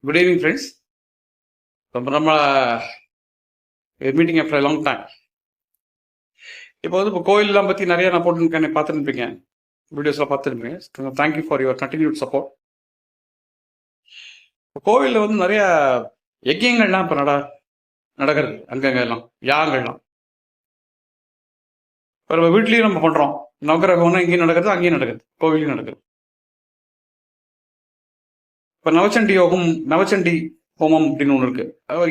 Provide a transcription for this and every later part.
Good evening, friends. நம்ம meeting after long time. இப்போ கோயிலெலாம் பற்றி நிறைய நான் போட்டுருக்கேன், பார்த்துருப்பீங்க, வீடியோஸ்லாம் பார்த்துருப்பீங்க. Thank you for your continued support. கோவிலில் நிறைய யஜ்யங்கள்லாம் இப்போ நடக்கிறது அங்கங்கெல்லாம், யாகங்கள்லாம். இப்போ நம்ம வீட்லேயும் நம்ம பண்ணுறோம். நவகிரகம்னா இங்கேயும் நடக்குது, அங்கேயும் நடக்குது, கோவிலையும் நடக்குது. இப்போ நவச்சண்டி ஹோமம் அப்படின்னு ஒன்று இருக்கு,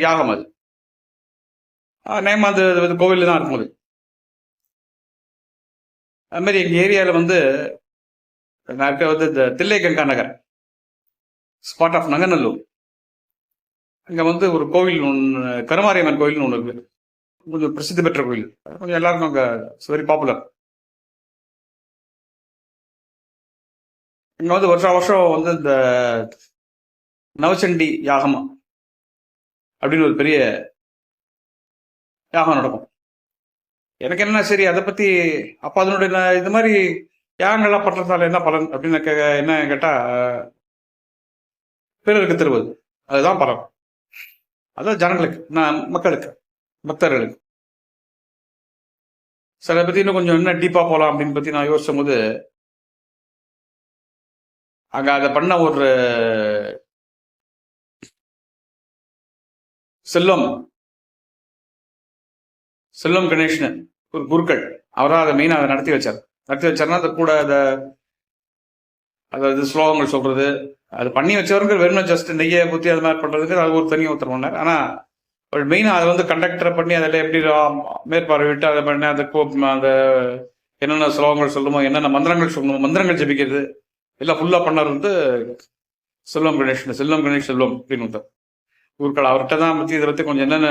யாகம். அது நேம் அது கோவிலில் தான் இருக்கும். அது மாதிரி எங்கள் ஏரியாவில் நான் இருக்க இந்த தில்லை கங்கா நகர், ஸ்பாட் ஆஃப் நங்கநல்லூர். அங்கே ஒரு கோவில் ஒன்று, கருமாரியம்மன் கோயில்னு ஒன்று இருக்கு. கொஞ்சம் பிரசித்தி பெற்ற கோயில், கொஞ்சம் எல்லாருக்கும் அங்கே வெரி பாப்புலர். இங்கே வருஷம் வருஷம் இந்த நவச்சண்டி யாகம் அப்படின்னு ஒரு பெரிய யாகம் நடக்கும். எனக்கு என்ன, சரி அதை பற்றி அப்போ அதனுடைய இது மாதிரி யாகங்கள்லாம் பண்ணுறதால என்ன பலன் அப்படின்னு என்ன கேட்டால், பிறருக்கு தருவது, அதுதான் பலன். அதான் ஜனங்களுக்கு, மக்களுக்கு, பக்தர்களுக்கு. சில பற்றி இன்னும் கொஞ்சம் என்ன டீப்பாக போகலாம் அப்படின்னு பற்றி நான் யோசிச்சும் போது, அங்கே அதை பண்ண ஒரு செல்வம் கணேஷ்னு ஒரு குருக்கள், அவராக அதை மெயினாக அதை நடத்தி வச்சார்னா, அதை கூட அதாவது ஸ்லோகங்கள் சொல்றது, அது பண்ணி வச்சவர்கள் வெறும் ஜஸ்ட் நெய்யை ஊற்றி அது மாதிரி பண்றதுக்கு அது ஒரு தனியாக ஒருத்தர் பண்ணார். ஆனால் மெயினாக அதை கண்டக்டரை பண்ணி அதில் எப்படி மேற்பார்வையிட்டு அதை பண்ணி அந்த என்னென்ன ஸ்லோகங்கள் சொல்லணுமோ, என்னென்ன மந்திரங்கள் சொல்லணுமோ, மந்திரங்கள் ஜபிக்கிறது எல்லாம் ஃபுல்லாக பண்ணார் செல்வம் கணேஷ் அப்படின்னு ஒருத்தர் குருக்கள். அவர்கிட்ட தான் பற்றி இதை பற்றி கொஞ்சம் என்னென்ன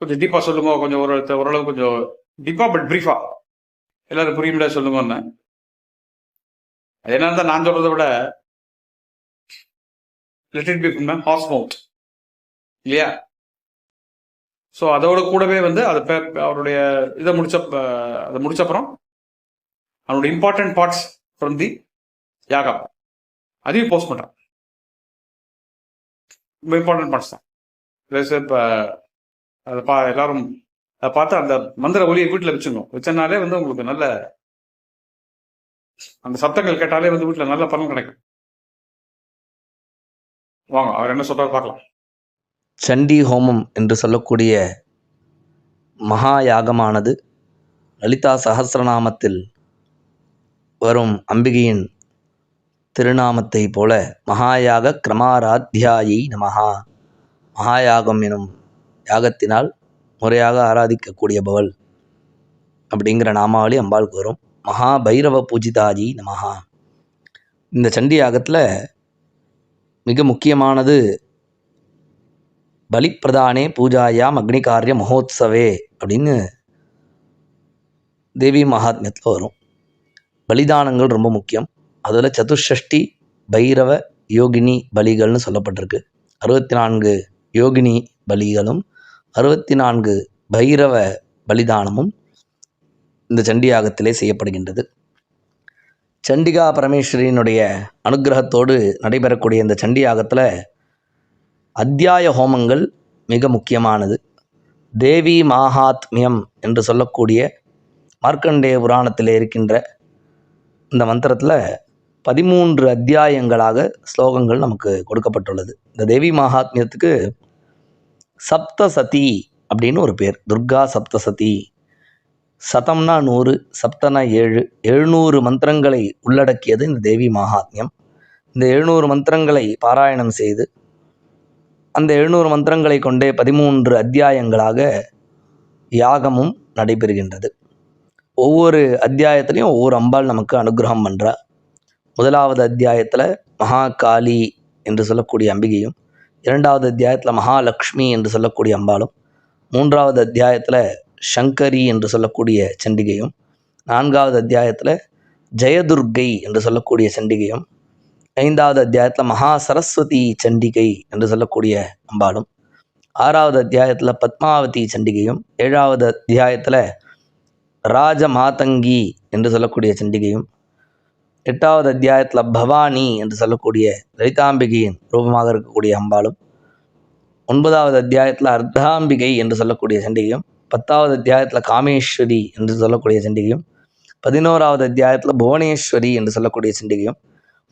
கொஞ்சம் டீப்பா சொல்லுங்க, கொஞ்சம் ஓரளவு கொஞ்சம் டீப்பா பட் பிரீஃபா எல்லாரும் புரியும்ல சொல்லுங்க. அது என்னன்னு நான் சொல்றதை விட லெட் இட் பி ஹார்ஸ் மவுத் இல்லையா? ஸோ அதோட கூடவே அதை அவருடைய இதை முடிச்சப்புறம் அவனுடைய இம்பார்ட்டன்ட் பார்ட்ஸ் ஃப்ரம் தி யாகா அதையும் போஸ்ட் பண்றான். ரொம்ப இம்பார்ட்டன்ட் பார்ட்ஸ் தான். இப்போ அதை எல்லாரும் அதை பார்த்து அந்த மந்திர ஒலியை வீட்டில் வச்சனாலே உங்களுக்கு நல்ல அந்த சத்தங்கள் கேட்டாலே வீட்டில் நல்ல பலன் கிடைக்கும். வாங்க அவர் என்ன சொல்றாரு பார்க்கலாம். சண்டி ஹோமம் என்று சொல்லக்கூடிய மகா யாகமானது லலிதா சஹஸ்ரநாமத்தில் வரும் அம்பிகையின் திருநாமத்தை போல மகாயாக கிரமாராத்யாயை நமஹா, மகாயாகம் எனும் யாகத்தினால் முறையாக ஆராதிக்கக்கூடியபவள் அப்படிங்கிற நாமாவளி அம்பாளுக்கு வரும். மகா பைரவ பூஜிதாஜி நமஹா. இந்த சண்டி யாகத்தில் மிக முக்கியமானது பலிப்பிரதானே பூஜாயாம் அக்னிகாரிய மகோத்சவே அப்படின்னு தேவி மகாத்மியத்தில் வரும். பலிதானங்கள் ரொம்ப முக்கியம். அதில் சதுஷ்டி பைரவ யோகினி பலிகள்னு சொல்லப்பட்டிருக்கு. 64 யோகினி பலிகளும் 64 பைரவ பலிதானமும் இந்த சண்டி யாகத்திலே செய்யப்படுகின்றது. சண்டிகா பரமேஸ்வரியினுடைய அனுகிரகத்தோடு நடைபெறக்கூடிய இந்த சண்டி யாகத்தில் அத்தியாய ஹோமங்கள் மிக முக்கியமானது. தேவி மாஹாத்மியம் என்று சொல்லக்கூடிய மார்க்கண்டேய புராணத்தில் இருக்கின்ற இந்த மந்திரத்தில் 13 அத்தியாயங்களாக ஸ்லோகங்கள் நமக்கு கொடுக்கப்பட்டுள்ளது. இந்த தேவி மகாத்மியத்துக்கு சப்தசதி அப்படின்னு ஒரு பேர். துர்கா சப்தசதி. சதம்னா 100, சப்தனா 7, 700 மந்திரங்களை உள்ளடக்கியது இந்த தேவி மகாத்மியம். இந்த 700 மந்திரங்களை பாராயணம் செய்து அந்த 700 மந்திரங்களை கொண்டே 13 அத்தியாயங்களாக யாகமும் நடைபெறுகின்றது. ஒவ்வொரு அத்தியாயத்திலையும் ஒவ்வொரு அம்பாள் நமக்கு அனுகிரகம் பண்ணுறா. முதலாவது அத்தியாயத்தில் மகாகாளி என்று சொல்லக்கூடிய அம்பிகையும், 2வது அத்தியாயத்தில் மகாலட்சுமி என்று சொல்லக்கூடிய அம்பாளும், 3வது அத்தியாயத்தில் சங்கரி என்று சொல்லக்கூடிய சண்டிகையும், 4வது அத்தியாயத்தில் ஜெயதுர்கை என்று சொல்லக்கூடிய சண்டிகையும், 5வது அத்தியாயத்தில் மகா சரஸ்வதி சண்டிகை என்று சொல்லக்கூடிய அம்பாளும், 6வது அத்தியாயத்தில் பத்மாவதி சண்டிகையும், 7வது அத்தியாயத்தில் ராஜ மாதங்கி என்று சொல்லக்கூடிய சண்டிகையும், 8வது அத்தியாயத்தில் பவானி என்று சொல்லக்கூடிய லலிதாம்பிகையின் ரூபமாக இருக்கக்கூடிய அம்பாளும், 9வது அத்தியாயத்தில் அர்த்தாம்பிகை என்று சொல்லக்கூடிய சண்டிகையும், 10வது அத்தியாயத்தில் காமேஸ்வரி என்று சொல்லக்கூடிய சண்டிகையும், 11வது அத்தியாயத்தில் புவனேஸ்வரி என்று சொல்லக்கூடிய சண்டிகையும்,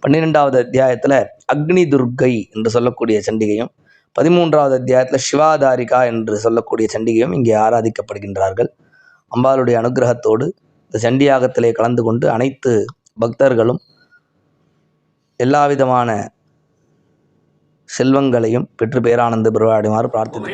12வது அத்தியாயத்தில் அக்னி துர்க்கை என்று சொல்லக்கூடிய சண்டிகையும், 13வது அத்தியாயத்தில் சிவாதாரிகா என்று சொல்லக்கூடிய சண்டிகையும் இங்கே ஆராதிக்கப்படுகின்றார்கள். அம்பாளுடைய அனுகிரகத்தோடு இந்த சண்டியாகத்திலே கலந்து கொண்டு அனைத்து பக்தர்களும் எல்லா விதமான செல்வங்களையும் பெற்று பேரானந்த பெருவாடுமாறு பிரார்த்தித்து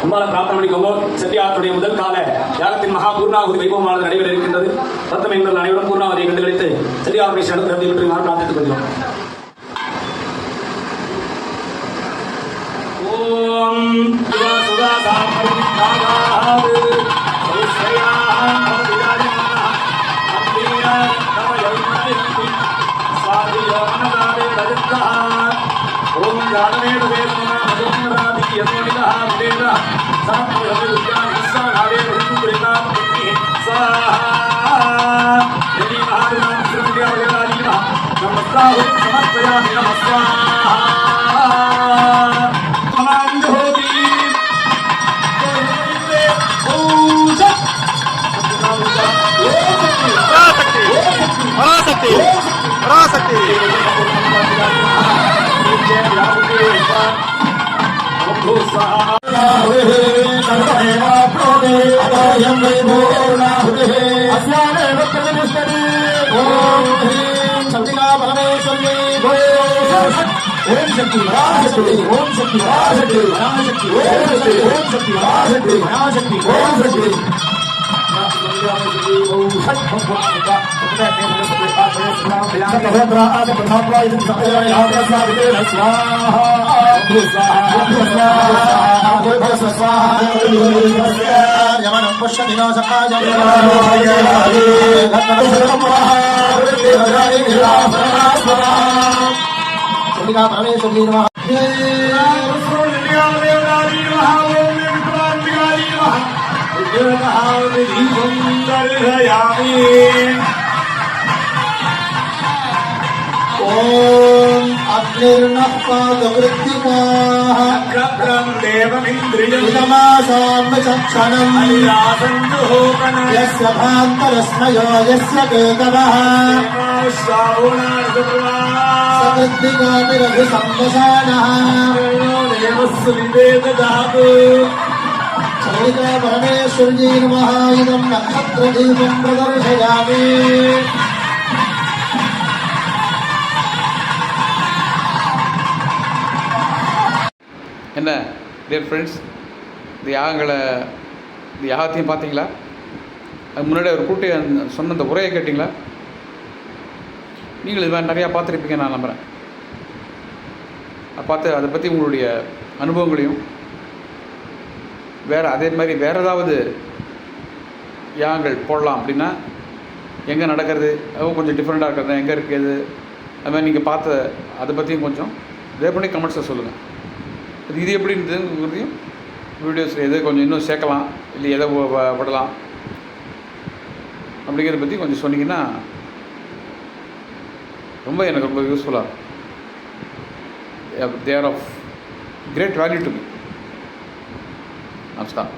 அம்பாளை பிரார்த்தனை பண்ணிக்கோங்க. செட்டியாருடைய முதல் கால யாகத்தின் மகா பூர்ணாகுதி வைபவமானது நடைபெற இருக்கின்றது. ரத்தம் என்பது அனைவரும் பூர்ணாவதியை கண்டுகளித்து செட்டியாருடைய சடங்கு பெற்று பிரார்த்தித்துக் கொள்கிறோம். ஓம் ओम अग्निर्नः पादवृत्तिकाः इदमासाम्बचक्षणम् यस्य भान्तरस्मयो यस्य केतवः सकृद्दिगातिरभिसंवसानः चलिता परमेश्वर्यै नमः इदं नक्षत्रदीपं प्रदर्शयामि என்ன டியர் ஃப்ரெண்ட்ஸ், இந்த யாகத்தையும் பார்த்தீங்களா? அது முன்னாடி அவர் கூட்டி சொன்ன அந்த உரையை கேட்டிங்களா? நீங்கள் இது மாதிரி நிறையா பார்த்துருப்பீங்க நான் நம்புகிறேன். பார்த்து அதை பற்றி உங்களுடைய அனுபவங்களையும் அதே மாதிரி வேறு ஏதாவது யாகங்கள் போடலாம் அப்படின்னா எங்கே நடக்கிறது, அதுவும் கொஞ்சம் டிஃப்ரெண்ட்டாக இருக்கிறது, எங்கே இருக்குது, அது மாதிரி நீங்கள் பார்த்த அதை பற்றியும் கொஞ்சம் இதே பண்ணி கமெண்ட்ஸில் சொல்லுங்கள். இது எப்படி இருந்ததுங்கிறதையும் வீடியோஸில் எது கொஞ்சம் இன்னும் சேர்க்கலாம், இல்லை எதை விடலாம் அப்படிங்கிறத பற்றி கொஞ்சம் சொன்னீங்கன்னா எனக்கு ரொம்ப யூஸ்ஃபுல்லாக இருக்கும். They are of great value to me. Namaskar.